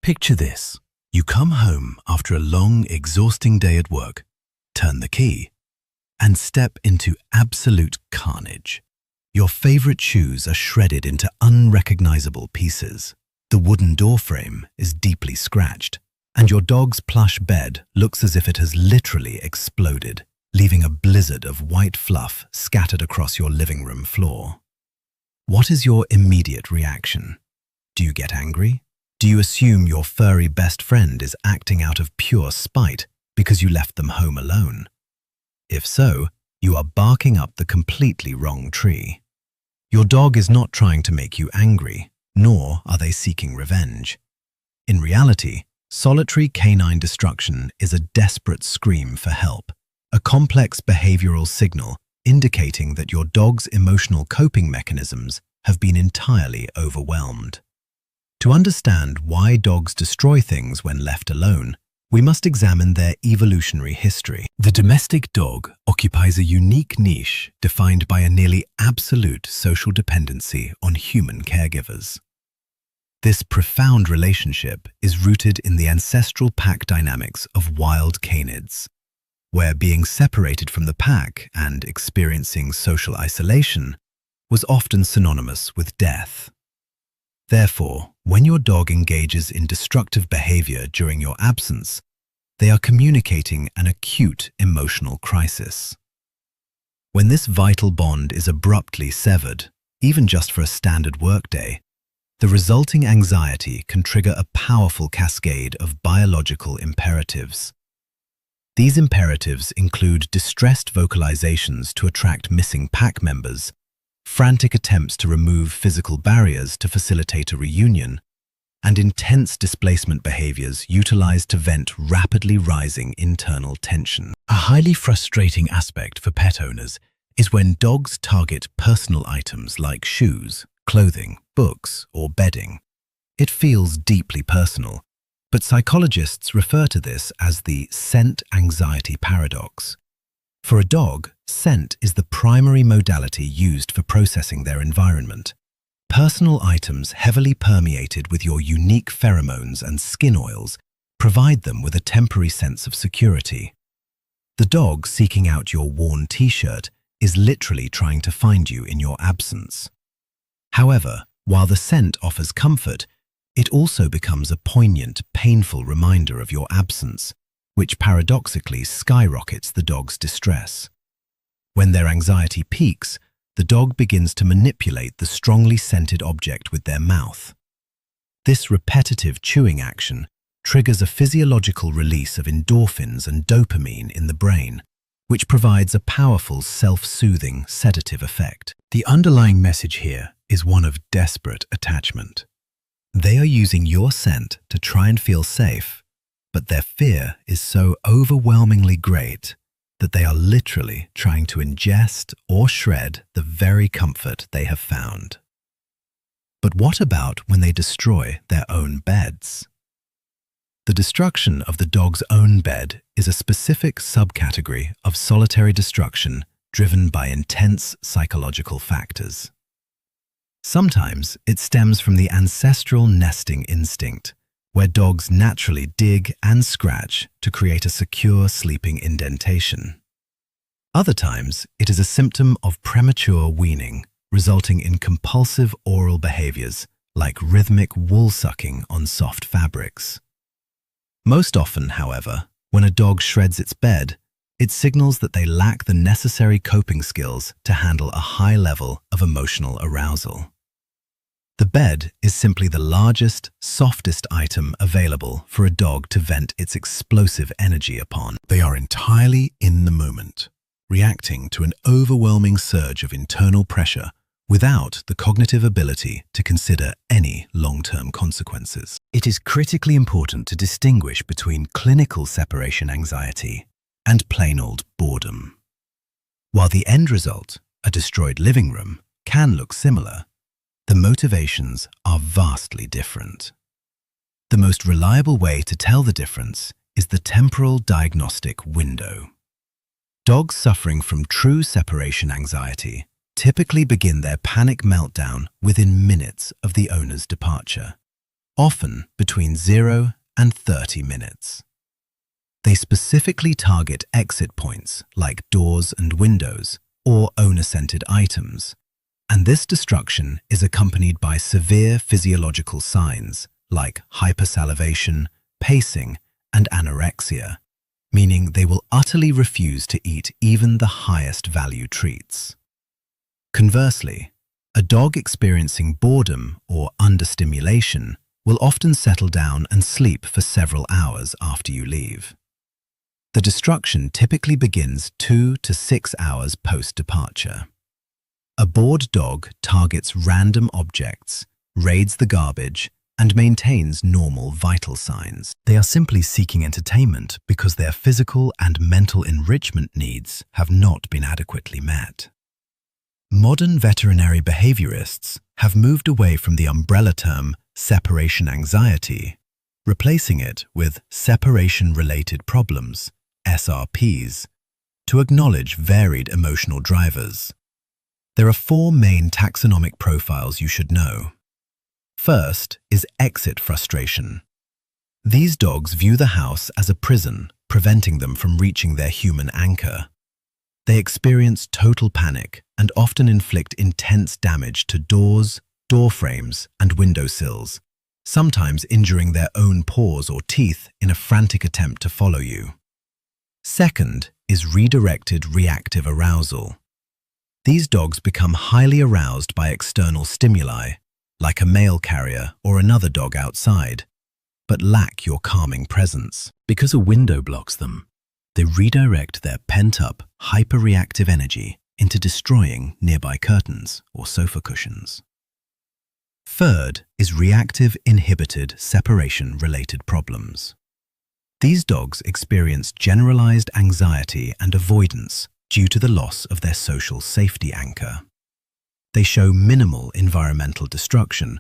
Picture this. You come home after a long, exhausting day at work, turn the key, and step into absolute carnage. Your favorite shoes are shredded into unrecognizable pieces. The wooden door frame is deeply scratched, and your dog's plush bed looks as if it has literally exploded, leaving a blizzard of white fluff scattered across your living room floor. What is your immediate reaction? Do you get angry? Do you assume your furry best friend is acting out of pure spite because you left them home alone? If so, you are barking up the completely wrong tree. Your dog is not trying to make you angry, nor are they seeking revenge. In reality, solitary canine destruction is a desperate scream for help, a complex behavioral signal indicating that your dog's emotional coping mechanisms have been entirely overwhelmed. To understand why dogs destroy things when left alone, we must examine their evolutionary history. The domestic dog occupies a unique niche defined by a nearly absolute social dependency on human caregivers. This profound relationship is rooted in the ancestral pack dynamics of wild canids, where being separated from the pack and experiencing social isolation was often synonymous with death. Therefore, when your dog engages in destructive behavior during your absence, they are communicating an acute emotional crisis. When this vital bond is abruptly severed, even just for a standard workday, the resulting anxiety can trigger a powerful cascade of biological imperatives. These imperatives include distressed vocalizations to attract missing pack members, frantic attempts to remove physical barriers to facilitate a reunion, and intense displacement behaviors utilized to vent rapidly rising internal tension. A highly frustrating aspect for pet owners is when dogs target personal items like shoes, clothing, books, or bedding. It feels deeply personal, but psychologists refer to this as the scent anxiety paradox. For a dog, scent is the primary modality used for processing their environment. Personal items heavily permeated with your unique pheromones and skin oils provide them with a temporary sense of security. The dog seeking out your worn t-shirt is literally trying to find you in your absence. However, while the scent offers comfort, it also becomes a poignant, painful reminder of your absence, which paradoxically skyrockets the dog's distress. When their anxiety peaks, the dog begins to manipulate the strongly scented object with their mouth. This repetitive chewing action triggers a physiological release of endorphins and dopamine in the brain, which provides a powerful self-soothing sedative effect. The underlying message here is one of desperate attachment. They are using your scent to try and feel safe, but their fear is so overwhelmingly great that they are literally trying to ingest or shred the very comfort they have found. But what about when they destroy their own beds? The destruction of the dog's own bed is a specific subcategory of solitary destruction driven by intense psychological factors. Sometimes it stems from the ancestral nesting instinct, where dogs naturally dig and scratch to create a secure sleeping indentation. Other times, it is a symptom of premature weaning, resulting in compulsive oral behaviors like rhythmic wool sucking on soft fabrics. Most often, however, when a dog shreds its bed, it signals that they lack the necessary coping skills to handle a high level of emotional arousal. The bed is simply the largest, softest item available for a dog to vent its explosive energy upon. They are entirely in the moment, reacting to an overwhelming surge of internal pressure without the cognitive ability to consider any long-term consequences. It is critically important to distinguish between clinical separation anxiety and plain old boredom. While the end result, a destroyed living room, can look similar, the motivations are vastly different. The most reliable way to tell the difference is the temporal diagnostic window. Dogs suffering from true separation anxiety typically begin their panic meltdown within minutes of the owner's departure, often between 0 and 30 minutes. They specifically target exit points like doors and windows or owner-centered items, and this destruction is accompanied by severe physiological signs like hypersalivation, pacing, and anorexia, meaning they will utterly refuse to eat even the highest value treats. Conversely, a dog experiencing boredom or understimulation will often settle down and sleep for several hours after you leave. The destruction typically begins 2 to 6 hours post-departure. A bored dog targets random objects, raids the garbage, and maintains normal vital signs. They are simply seeking entertainment because their physical and mental enrichment needs have not been adequately met. Modern veterinary behaviorists have moved away from the umbrella term separation anxiety, replacing it with separation-related problems, SRPs, to acknowledge varied emotional drivers. There are 4 main taxonomic profiles you should know. First is exit frustration. These dogs view the house as a prison, preventing them from reaching their human anchor. They experience total panic and often inflict intense damage to doors, door frames, and windowsills, sometimes injuring their own paws or teeth in a frantic attempt to follow you. Second is redirected reactive arousal. These dogs become highly aroused by external stimuli, like a mail carrier or another dog outside, but lack your calming presence. Because a window blocks them, they redirect their pent-up, hyperreactive energy into destroying nearby curtains or sofa cushions. Third is reactive inhibited separation-related problems. These dogs experience generalized anxiety and avoidance due to the loss of their social safety anchor. They show minimal environmental destruction,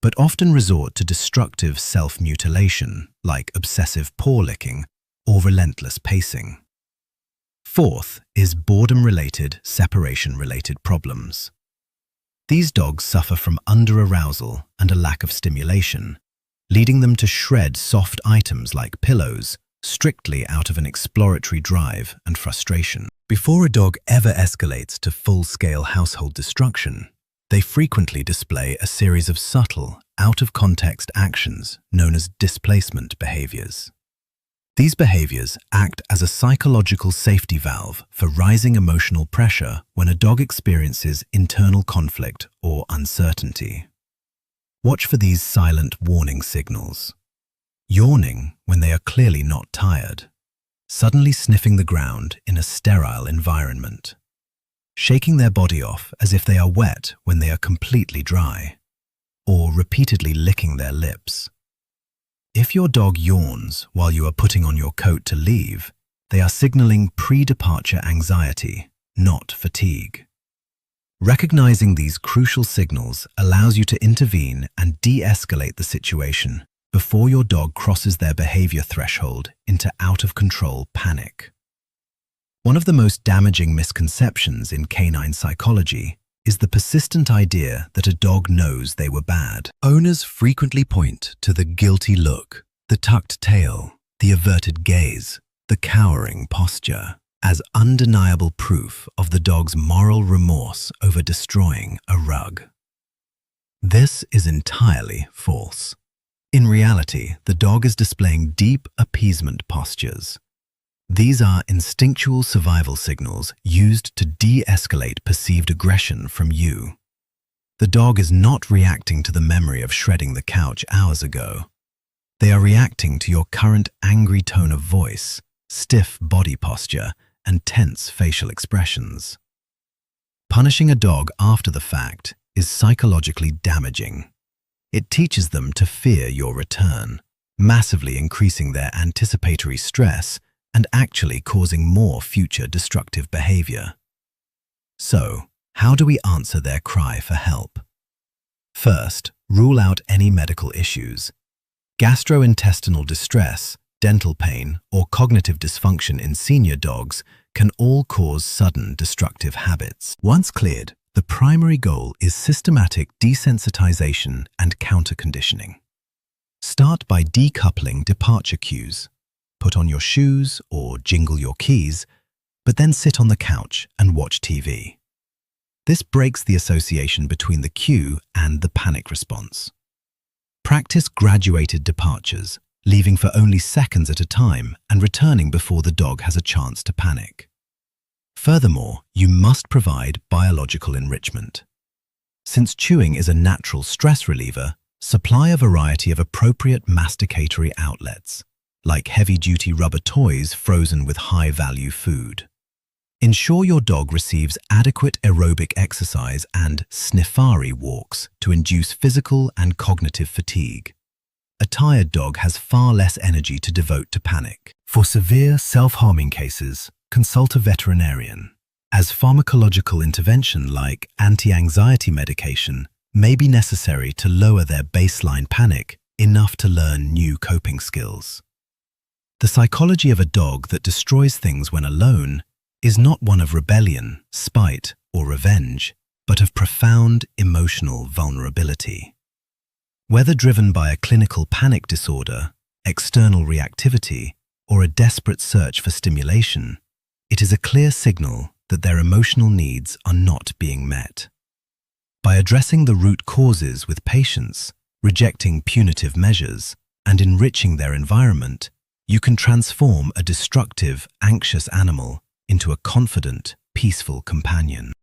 but often resort to destructive self-mutilation like obsessive paw licking or relentless pacing. Fourth is boredom-related separation-related problems. These dogs suffer from under-arousal and a lack of stimulation, leading them to shred soft items like pillows, strictly out of an exploratory drive and frustration. Before a dog ever escalates to full-scale household destruction, they frequently display a series of subtle, out-of-context actions known as displacement behaviors. These behaviors act as a psychological safety valve for rising emotional pressure when a dog experiences internal conflict or uncertainty. Watch for these silent warning signals. Yawning when they are clearly not tired. Suddenly sniffing the ground in a sterile environment. Shaking their body off as if they are wet when they are completely dry. Or repeatedly licking their lips. If your dog yawns while you are putting on your coat to leave, they are signaling pre-departure anxiety, not fatigue. Recognizing these crucial signals allows you to intervene and de-escalate the situation before your dog crosses their behavior threshold into out-of-control panic. One of the most damaging misconceptions in canine psychology is the persistent idea that a dog knows they were bad. Owners frequently point to the guilty look, the tucked tail, the averted gaze, the cowering posture, as undeniable proof of the dog's moral remorse over destroying a rug. This is entirely false. In reality, the dog is displaying deep appeasement postures. These are instinctual survival signals used to de-escalate perceived aggression from you. The dog is not reacting to the memory of shredding the couch hours ago. They are reacting to your current angry tone of voice, stiff body posture, and tense facial expressions. Punishing a dog after the fact is psychologically damaging. It teaches them to fear your return, massively increasing their anticipatory stress and actually causing more future destructive behavior. So, how do we answer their cry for help? First, rule out any medical issues. Gastrointestinal distress, dental pain, or cognitive dysfunction in senior dogs can all cause sudden destructive habits. Once cleared, the primary goal is systematic desensitization and counter-conditioning. Start by decoupling departure cues. Put on your shoes or jingle your keys, but then sit on the couch and watch TV. This breaks the association between the cue and the panic response. Practice graduated departures, leaving for only seconds at a time and returning before the dog has a chance to panic. Furthermore, you must provide biological enrichment. Since chewing is a natural stress reliever, supply a variety of appropriate masticatory outlets, like heavy-duty rubber toys frozen with high-value food. Ensure your dog receives adequate aerobic exercise and sniffari walks to induce physical and cognitive fatigue. A tired dog has far less energy to devote to panic. For severe self-harming cases, consult a veterinarian, as pharmacological intervention like anti-anxiety medication may be necessary to lower their baseline panic enough to learn new coping skills. The psychology of a dog that destroys things when alone is not one of rebellion, spite, or revenge, but of profound emotional vulnerability. Whether driven by a clinical panic disorder, external reactivity, or a desperate search for stimulation, it is a clear signal that their emotional needs are not being met. By addressing the root causes with patience, rejecting punitive measures, and enriching their environment, you can transform a destructive, anxious animal into a confident, peaceful companion.